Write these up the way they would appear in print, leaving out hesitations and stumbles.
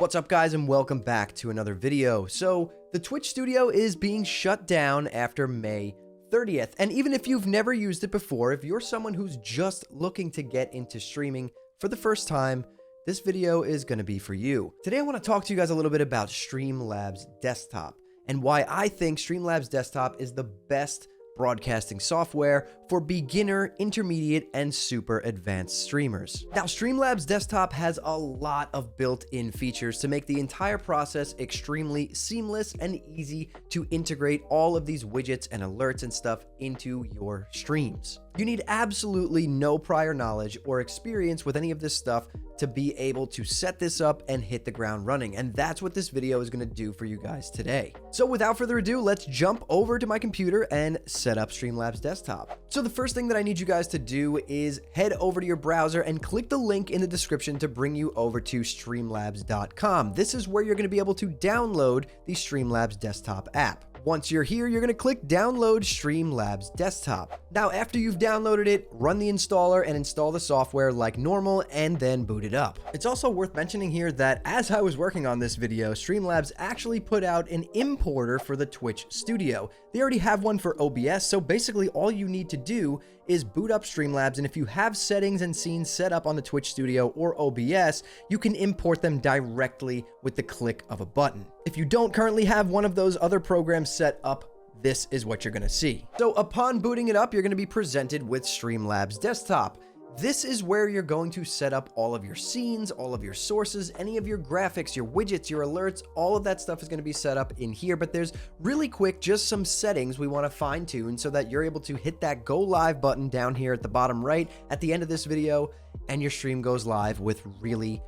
What's up guys, and welcome back to another video. So the Twitch studio is being shut down after May 30th. And even if you've never used it before, if you're someone who's just looking to get into streaming for the first time, this video is going to be for you. Today I want to talk to you guys a little bit about Streamlabs Desktop and why I think Streamlabs Desktop is the best broadcasting software for beginner, intermediate, and super advanced streamers. Now, Streamlabs Desktop has a lot of built-in features to make the entire process extremely seamless and easy to integrate all of these widgets and alerts and stuff into your streams. You need absolutely no prior knowledge or experience with any of this stuff to be able to set this up and hit the ground running. And that's what this video is going to do for you guys today. So without further ado, let's jump over to my computer and set up Streamlabs Desktop. So the first thing that I need you guys to do is head over to your browser and click the link in the description to bring you over to streamlabs.com. This is where you're going to be able to download the Streamlabs Desktop app. Once you're here, you're going to click download Streamlabs Desktop. Now, after you've downloaded it, run the installer and install the software like normal and then boot it up. It's also worth mentioning here that as I was working on this video, Streamlabs actually put out an importer for the Twitch studio. They already have one for OBS, so basically all you need to do is boot up Streamlabs, and if you have settings and scenes set up on the Twitch studio or OBS, you can import them directly with the click of a button. If you don't currently have one of those other programs set up, this is what you're going to see. So upon booting it up, you're going to be presented with Streamlabs Desktop. This is where you're going to set up all of your scenes, all of your sources, any of your graphics, your widgets, your alerts, all of that stuff is going to be set up in here. But there's really quick, just some settings we want to fine tune so that you're able to hit that go live button down here at the bottom right at the end of this video, and your stream goes live with really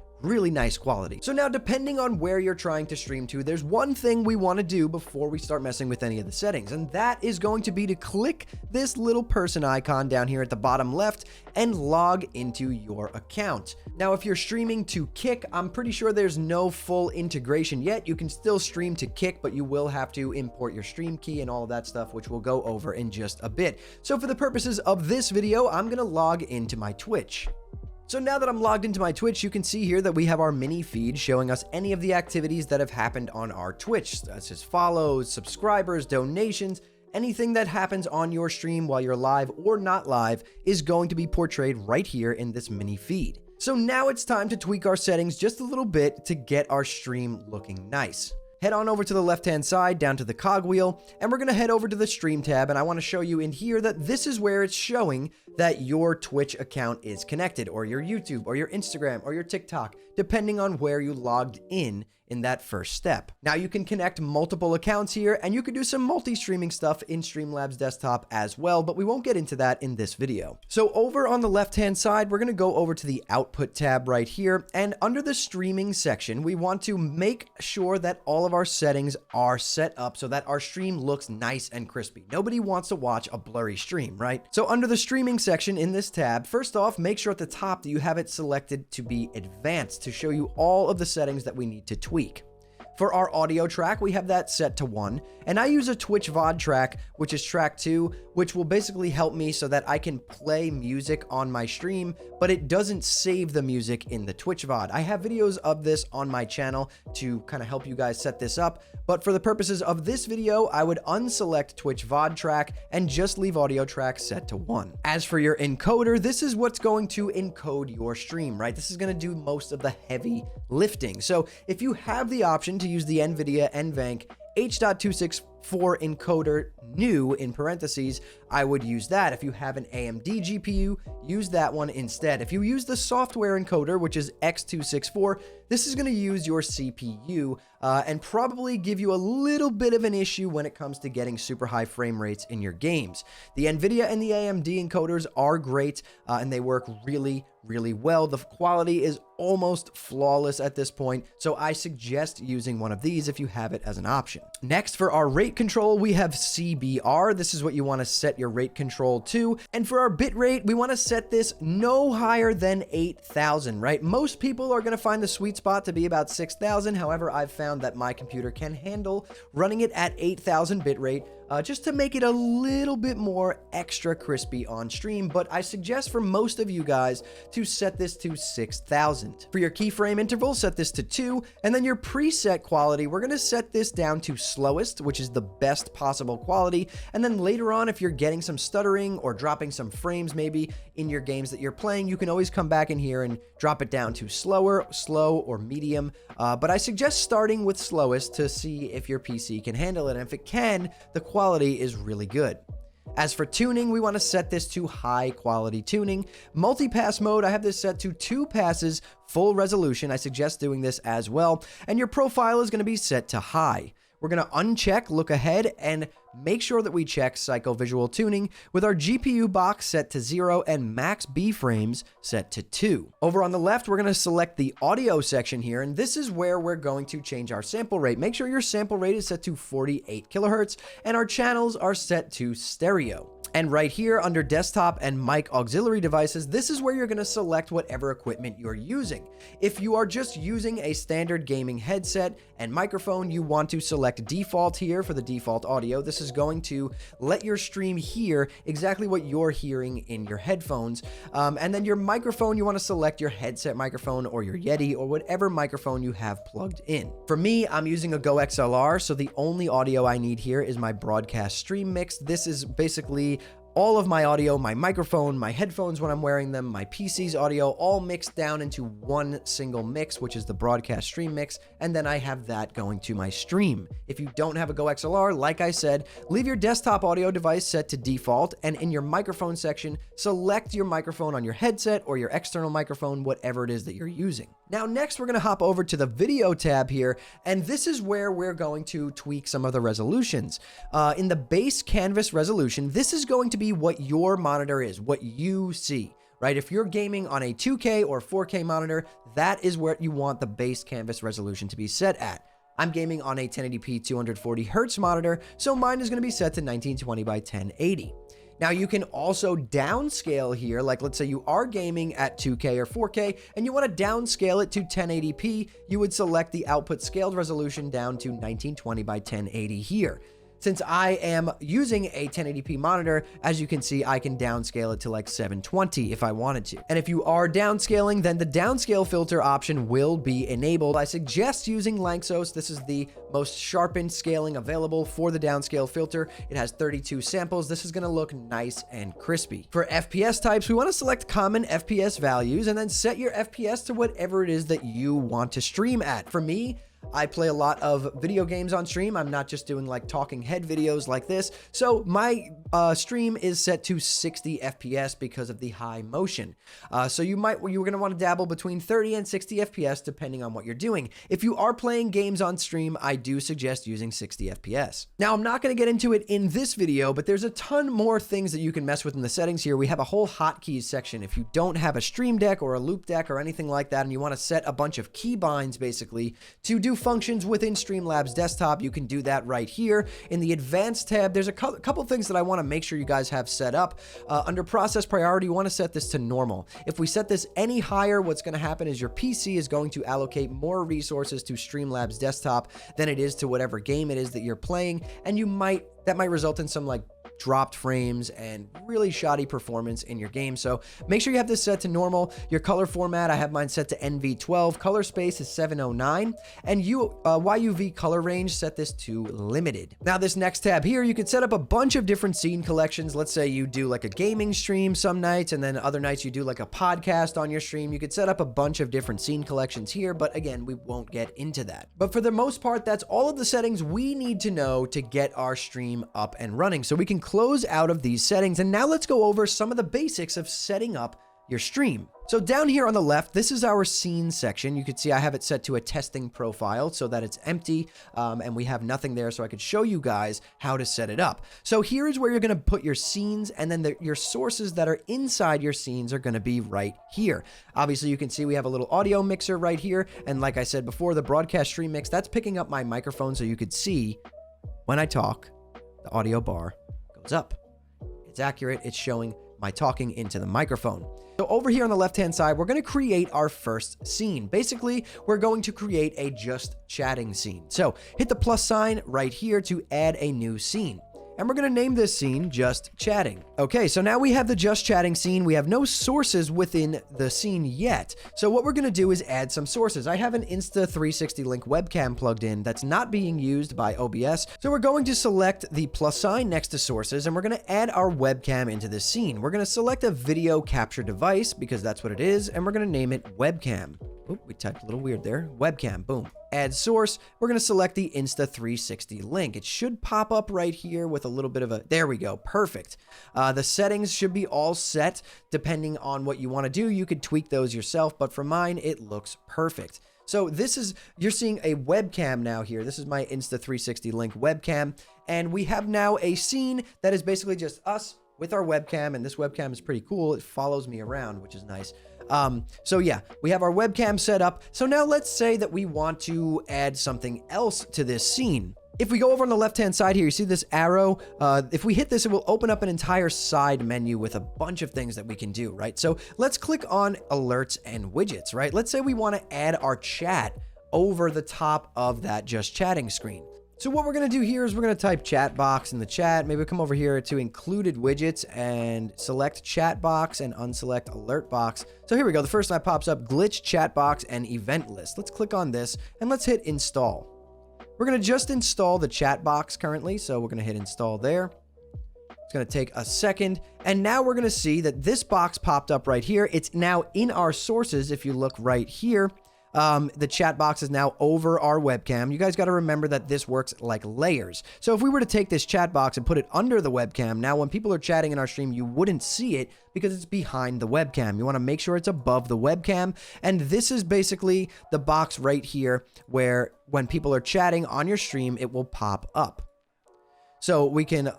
nice quality. So now, depending on where you're trying to stream to, there's one thing we want to do before we start messing with any of the settings, and that is going to be to click this little person icon down here at the bottom left and log into your account. Now, if you're streaming to Kick, I'm pretty sure there's no full integration yet. You can still stream to Kick, but you will have to import your stream key and all of that stuff, which we'll go over in just a bit. So for the purposes of this video, I'm going to log into my Twitch. So now that I'm logged into my Twitch, you can see here that we have our mini feed showing us any of the activities that have happened on our Twitch, such as follows, subscribers, donations. Anything that happens on your stream while you're live or not live is going to be portrayed right here in this mini feed. So now it's time to tweak our settings just a little bit to get our stream looking nice. Head on over to the left-hand side down to the cogwheel, and we're going to head over to the stream tab, and I want to show you in here that this is where it's showing that your Twitch account is connected, or your YouTube, or your Instagram, or your TikTok, depending on where you logged in that first step. Now you can connect multiple accounts here, and you can do some multi-streaming stuff in Streamlabs Desktop as well, but we won't get into that in this video. So over on the left-hand side, we're going to go over to the Output tab right here, and under the streaming section, we want to make sure that all of our settings are set up so that our stream looks nice and crispy. Nobody wants to watch a blurry stream, right? So under the streaming section in this tab, first off, make sure at the top that you have it selected to be advanced to show you all of the settings that we need to tweak. For our audio track, we have that set to 1, and I use a Twitch VOD track, which is track 2, which will basically help me so that I can play music on my stream, but it doesn't save the music in the Twitch VOD. I have videos of this on my channel to kind of help you guys set this up, but for the purposes of this video, I would unselect Twitch VOD track and just leave audio track set to 1. As for your encoder, this is what's going to encode your stream, right? This is going to do most of the heavy lifting. So if you have the option to use the NVIDIA NVENC H.264 encoder new in parentheses, I would use that. If you have an AMD GPU, use that one instead. If you use the software encoder, which is X264, this is going to use your CPU and probably give you a little bit of an issue when it comes to getting super high frame rates in your games. The NVIDIA and the AMD encoders are great and they work really well. The quality is almost flawless at this point, so I suggest using one of these if you have it as an option. Next, for our rate rate control, we have CBR. This is what you want to set your rate control to. And for our bit rate, we want to set this no higher than 8,000, right? Most people are going to find the sweet spot to be about 6,000. However, I've found that my computer can handle running it at 8,000 bit rate, just to make it a little bit more extra crispy on stream. But I suggest for most of you guys to set this to 6,000. For your keyframe interval, set this to 2, and then your preset quality, we're going to set this down to slowest, which is the best possible quality. And then later on, if you're getting some stuttering or dropping some frames maybe in your games that you're playing, you can always come back in here and drop it down to slower, slow, or medium. But I suggest starting with slowest to see if your PC can handle it. And if it can, the quality is really good. As for tuning, we want to set this to high quality tuning. Multi-pass mode, I have this set to 2 passes, full resolution. I suggest doing this as well. And your profile is going to be set to high. We're going to uncheck look ahead and make sure that we check psycho-visual tuning with our GPU box set to 0 and max B frames set to 2. Over on the left, we're going to select the audio section here, and this is where we're going to change our sample rate. Make sure your sample rate is set to 48 kilohertz and our channels are set to stereo. And right here under desktop and mic auxiliary devices, this is where you're going to select whatever equipment you're using. If you are just using a standard gaming headset and microphone, you want to select default here for the default audio. This is going to let your stream hear exactly what you're hearing in your headphones. And then your microphone, you want to select your headset microphone or your Yeti or whatever microphone you have plugged in. For me, I'm using a Go XLR, so the only audio I need here is my broadcast stream mix. This is basically all of my audio, my microphone, my headphones when I'm wearing them, my PC's audio, all mixed down into one single mix, which is the broadcast stream mix, and then I have that going to my stream. If you don't have a Go XLR, like I said, leave your desktop audio device set to default, and in your microphone section, select your microphone on your headset or your external microphone, whatever it is that you're using. Now, next, we're going to hop over to the video tab here, and this is where we're going to tweak some of the resolutions. In the base canvas resolution, this is going to be what your monitor is, what you see, right? If you're gaming on a 2K or 4K monitor, that is where you want the base canvas resolution to be set at. I'm gaming on a 1080p 240 Hz monitor, so mine is going to be set to 1920 by 1080. Now, you can also downscale here, like let's say you are gaming at 2K or 4K and you want to downscale it to 1080p, you would select the output scaled resolution down to 1920 by 1080 here. Since I am using a 1080p monitor, as you can see, I can downscale it to like 720 if I wanted to. And if you are downscaling, then the downscale filter option will be enabled. I suggest using Lanczos. This is the most sharpened scaling available for the downscale filter. It has 32 samples. This is going to look nice and crispy. For FPS types, we want to select common FPS values and then set your FPS to whatever it is that you want to stream at. For me, I play a lot of video games on stream. I'm not just doing like talking head videos like this. So my stream is set to 60 FPS because of the high motion. So you're going to want to dabble between 30 and 60 FPS depending on what you're doing. If you are playing games on stream, I do suggest using 60 FPS. Now, I'm not going to get into it in this video, but there's a ton more things that you can mess with in the settings here. We have a whole hotkeys section. If you don't have a Stream Deck or a Loop Deck or anything like that, and you want to set a bunch of keybinds basically to do functions within Streamlabs desktop, you can do that right here. In the advanced tab, there's a couple things that I want to make sure you guys have set up. Under process priority, you want to set this to normal. If we set this any higher, what's going to happen is your PC is going to allocate more resources to Streamlabs desktop than it is to whatever game it is that you're playing, and that might result in some like dropped frames and really shoddy performance in your game. So make sure you have this set to normal. Your color format, I have mine set to NV12. Color space is 709. And YUV color range, set this to limited. Now, this next tab here, you can set up a bunch of different scene collections. Let's say you do like a gaming stream some nights, and then other nights you do like a podcast on your stream. You could set up a bunch of different scene collections here, but again, we won't get into that. But for the most part, that's all of the settings we need to know to get our stream up and running. So we can close out of these settings, and now let's go over some of the basics of setting up your stream. So down here on the left, this is our scene section. You can see I have it set to a testing profile so that it's empty, and we have nothing there, so I could show you guys how to set it up. So here is where you're going to put your scenes, and then your sources that are inside your scenes are going to be right here. Obviously, you can see we have a little audio mixer right here, and like I said before, the broadcast stream mix, that's picking up my microphone so you could see when I talk, the audio bar goes up. It's accurate. It's showing my talking into the microphone. So over here on the left-hand side, we're going to create our first scene. Basically, we're going to create a just chatting scene. So hit the plus sign right here to add a new scene. And we're going to name this scene Just Chatting. Okay, so now we have the Just Chatting scene. We have no sources within the scene yet. So what we're going to do is add some sources. I have an Insta360 Link webcam plugged in that's not being used by OBS. So we're going to select the plus sign next to sources, and we're going to add our webcam into this scene. We're going to select a video capture device because that's what it is, and we're going to name it webcam. Oop, we typed a little weird there. Webcam, boom. Add source. We're going to select the Insta360 link. It should pop up right here with a little bit of a, there we go. Perfect. The settings should be all set depending on what you want to do. You could tweak those yourself, but for mine, it looks perfect. So this is, you're seeing a webcam now here. This is my Insta360 link webcam. And we have now a scene that is basically just us with our webcam. And this webcam is pretty cool. It follows me around, which is nice. So yeah, we have our webcam set up. So now let's say that we want to add something else to this scene. If we go over on the left-hand side here, you see this arrow? If we hit this, it will open up an entire side menu with a bunch of things that we can do, right? So let's click on alerts and widgets, right? Let's say we want to add our chat over the top of that just chatting screen. So what we're going to do here is we're going to type chat box in the chat. Maybe come over here to included widgets and select chat box and unselect alert box. So here we go. The first one that pops up, glitch chat box and event list. Let's click on this and let's hit install. We're going to just install the chat box currently. So we're going to hit install there. It's going to take a second. And now we're going to see that this box popped up right here. It's now in our sources. If you look right here, the chat box is now over our webcam. You guys got to remember that this works like layers. So if we were to take this chat box and put it under the webcam, now when people are chatting in our stream, you wouldn't see it because it's behind the webcam. You want to make sure it's above the webcam. And this is basically the box right here where when people are chatting on your stream, it will pop up. So we can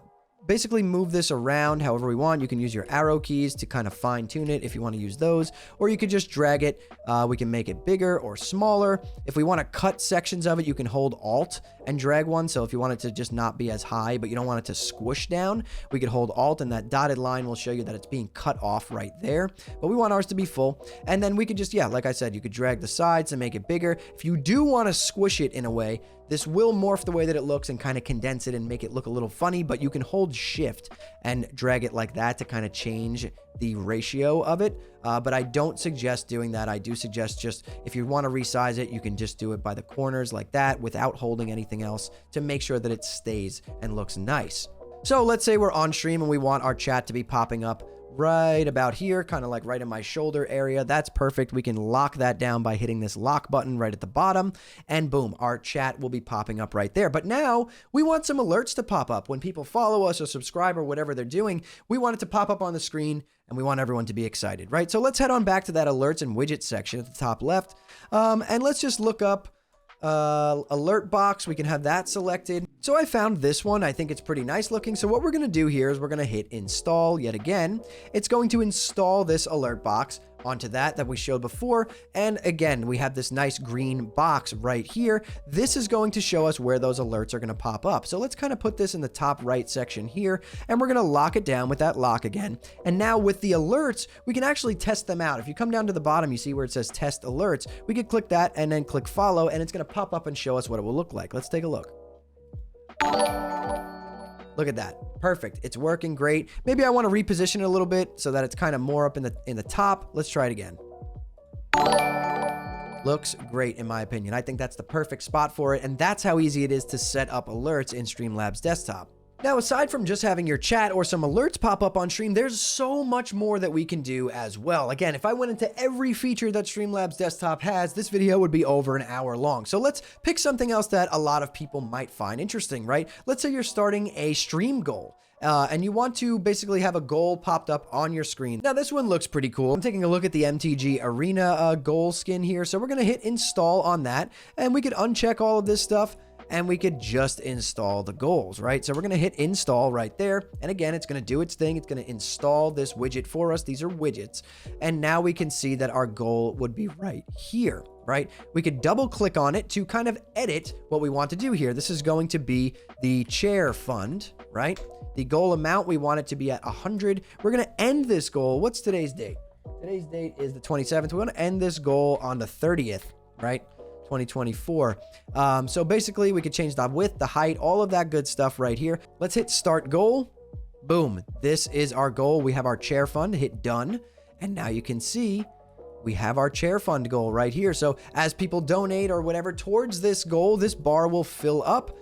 basically move this around however we want. You can use your arrow keys to kind of fine tune it if you want to use those, or you could just drag it. We can make it bigger or smaller. If we want to cut sections of it, you can hold Alt and drag one. So if you want it to just not be as high, but you don't want it to squish down, we could hold Alt and that dotted line will show you that it's being cut off right there. But we want ours to be full. And then we could just, yeah, like I said, you could drag the sides and make it bigger. If you do want to squish it in a way, this will morph the way that it looks and kind of condense it and make it look a little funny, but you can hold shift and drag it like that to kind of change the ratio of it. But I don't suggest doing that. I do suggest just if you want to resize it, you can just do it by the corners like that without holding anything else to make sure that it stays and looks nice. So let's say we're on stream and we want our chat to be popping up right about here, kind of like right in my shoulder area. That's perfect. We can lock that down by hitting this lock button right at the bottom, and boom, our chat will be popping up right there. But now we want some alerts to pop up when people follow us or subscribe or whatever they're doing. We want it to pop up on the screen and we want everyone to be excited, right? So let's head on back to that alerts and widgets section at the top left. And let's just look up alert box. We can have that selected. So I found this one. I think it's pretty nice looking. So what we're going to do here is we're going to hit install yet again. It's going to install this alert box onto that we showed before. And again, we have this nice green box right here. This is going to show us where those alerts are going to pop up. So let's kind of put this in the top right section here, and we're going to lock it down with that lock again. And now with the alerts, we can actually test them out. If you come down to the bottom, you see where it says test alerts. We could click that and then click follow, and it's going to pop up and show us what it will look like. Let's take a look. Look at that. Perfect. It's working great. Maybe I want to reposition it a little bit so that it's kind of more up in the top. Let's try it again. Looks great in my opinion. I think that's the perfect spot for it, and that's how easy it is to set up alerts in Streamlabs desktop. Now, aside from just having your chat or some alerts pop up on stream, there's so much more that we can do as well. Again, if I went into every feature that Streamlabs desktop has, this video would be over an hour long. So let's pick something else that a lot of people might find interesting, right? Let's say you're starting a stream goal. And you want to basically have a goal popped up on your screen. Now, this one looks pretty cool. I'm taking a look at the MTG Arena goal skin here. So we're going to hit install on that, and we could uncheck all of this stuff, and we could just install the goals, right? So we're going to hit install right there. And again, it's going to do its thing. It's going to install this widget for us. These are widgets. And now we can see that our goal would be right here. right? We could double click on it to kind of edit what we want to do here. This is going to be the chair fund, right? The goal amount, we want it to be at 100. We're going to end this goal. What's today's date? Today's date is the 27th. We want to end this goal on the 30th, right? 2024. So basically we could change the width, the height, all of that good stuff right here. Let's hit start goal. Boom. This is our goal. We have our chair fund. Hit done. And now you can see we have our chair fund goal right here. So as people donate or whatever towards this goal, this bar will fill up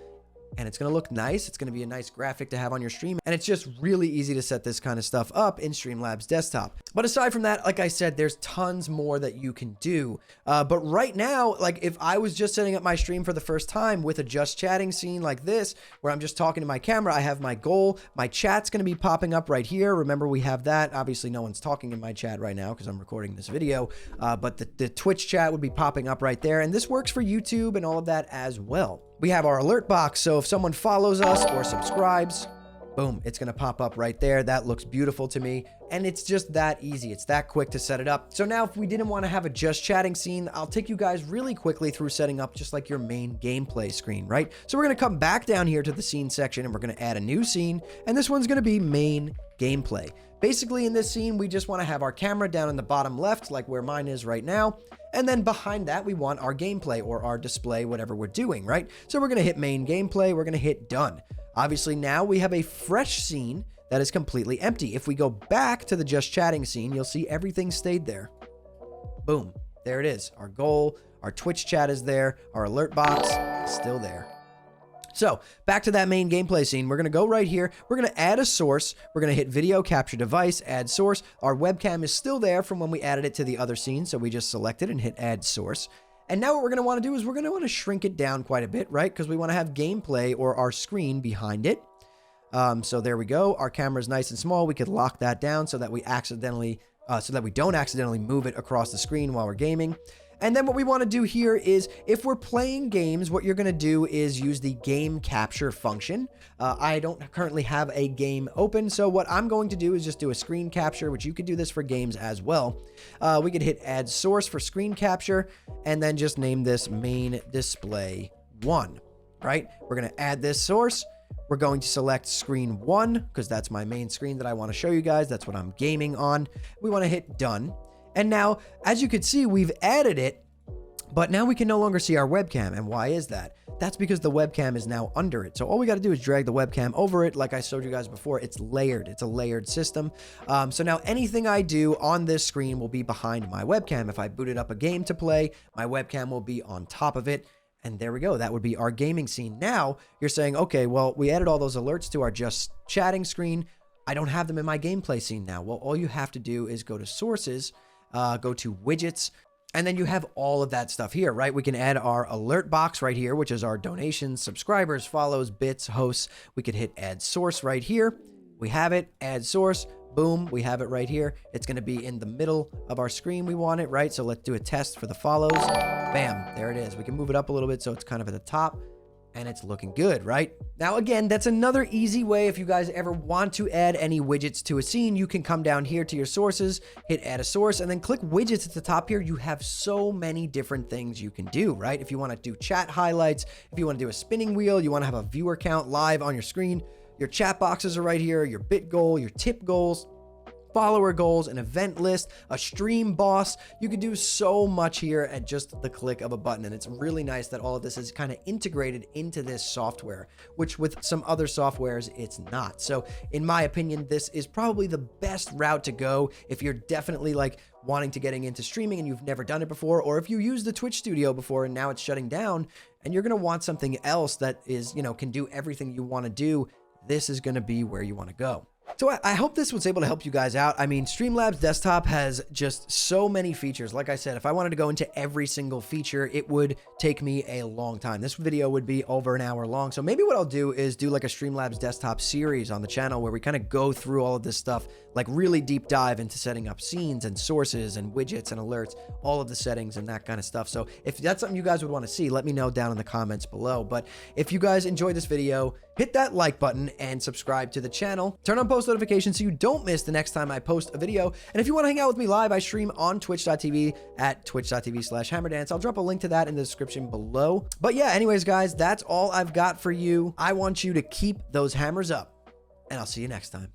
and it's going to look nice. It's going to be a nice graphic to have on your stream. And it's just really easy to set this kind of stuff up in Streamlabs desktop. But aside from that, like I said, there's tons more that you can do. But right now, like if I was just setting up my stream for the first time with a just chatting scene like this, where I'm just talking to my camera, I have my goal, my chat's going to be popping up right here. Remember, we have that. Obviously, no one's talking in my chat right now because I'm recording this video. But the Twitch chat would be popping up right there. And this works for YouTube and all of that as well. We have our alert box, so if someone follows us or subscribes, boom, it's going to pop up right there. That looks beautiful to me, and it's just that easy. It's that quick to set it up. So now if we didn't want to have a just chatting scene, I'll take you guys really quickly through setting up just like your main gameplay screen, right? So we're going to come back down here to the scene section, and we're going to add a new scene, and this one's going to be main gameplay. Basically, in this scene, we just want to have our camera down in the bottom left, like where mine is right now. And then behind that, we want our gameplay or our display, whatever we're doing, right? So we're going to hit main gameplay. We're going to hit done. Obviously, now we have a fresh scene that is completely empty. If we go back to the just chatting scene, you'll see everything stayed there. Boom. There it is. Our goal, our Twitch chat is there. Our alert box is still there. So back to that main gameplay scene, we're going to go right here. We're going to add a source. We're going to hit video capture device, add source. Our webcam is still there from when we added it to the other scene. So we just select it and hit add source. And now what we're going to want to do is we're going to want to shrink it down quite a bit, right? Because we want to have gameplay or our screen behind it. So there we go. Our camera is nice and small. We could lock that down so that we don't accidentally move it across the screen while we're gaming. And then what we want to do here is if we're playing games, what you're going to do is use the game capture function. I don't currently have a game open, so what I'm going to do is just do a screen capture, which you could do this for games as well. We could hit add source for screen capture and then just name this main display 1, right? We're going to add this source. We're going to select screen 1 because that's my main screen that I want to show you guys. That's what I'm gaming on. We want to hit done. And now, as you can see, we've added it, but now we can no longer see our webcam. And why is that? That's because the webcam is now under it. So all we got to do is drag the webcam over it. Like I showed you guys before, it's layered. It's a layered system. So now anything I do on this screen will be behind my webcam. If I booted up a game to play, my webcam will be on top of it. And there we go. That would be our gaming scene. Now you're saying, okay, well, we added all those alerts to our just chatting screen. I don't have them in my gameplay scene now. Well, all you have to do is go to sources, go to widgets, and then you have all of that stuff here, right? We can add our alert box right here, which is our donations, subscribers, follows, bits, hosts. We could hit add source right here. We have it, add source, boom, we have it right here. It's going to be in the middle of our screen. We want it, right? So let's do a test for the follows. Bam, there it is. We can move it up a little bit so it's kind of at the top. And it's looking good, right? Now, again, that's another easy way. If you guys ever want to add any widgets to a scene, you can come down here to your sources, hit add a source, and then click widgets at the top here. You have so many different things you can do, right? If you want to do chat highlights, if you want to do a spinning wheel, you want to have a viewer count live on your screen, your chat boxes are right here, your bit goal, your tip goals, follower goals, an event list, a stream boss. You can do so much here at just the click of a button. And it's really nice that all of this is kind of integrated into this software, which with some other softwares, it's not. So in my opinion, this is probably the best route to go if you're definitely like wanting to getting into streaming and you've never done it before, or if you used the Twitch studio before and now it's shutting down and you're going to want something else that is, can do everything you want to do. This is going to be where you want to go. So I hope this was able to help you guys out. I mean, Streamlabs Desktop has just so many features. Like I said, if I wanted to go into every single feature, it would take me a long time. This video would be over an hour long. So maybe what I'll do is do like a Streamlabs Desktop series on the channel where we kind of go through all of this stuff, like really deep dive into setting up scenes and sources and widgets and alerts, all of the settings and that kind of stuff. So if that's something you guys would want to see, let me know down in the comments below. But if you guys enjoyed this video, hit that like button and subscribe to the channel. Turn on post notifications so you don't miss the next time I post a video. And if you want to hang out with me live, I stream on twitch.tv at twitch.tv/hammerdance. I'll drop a link to that in the description below. But yeah, anyways, guys, that's all I've got for you. I want you to keep those hammers up, and I'll see you next time.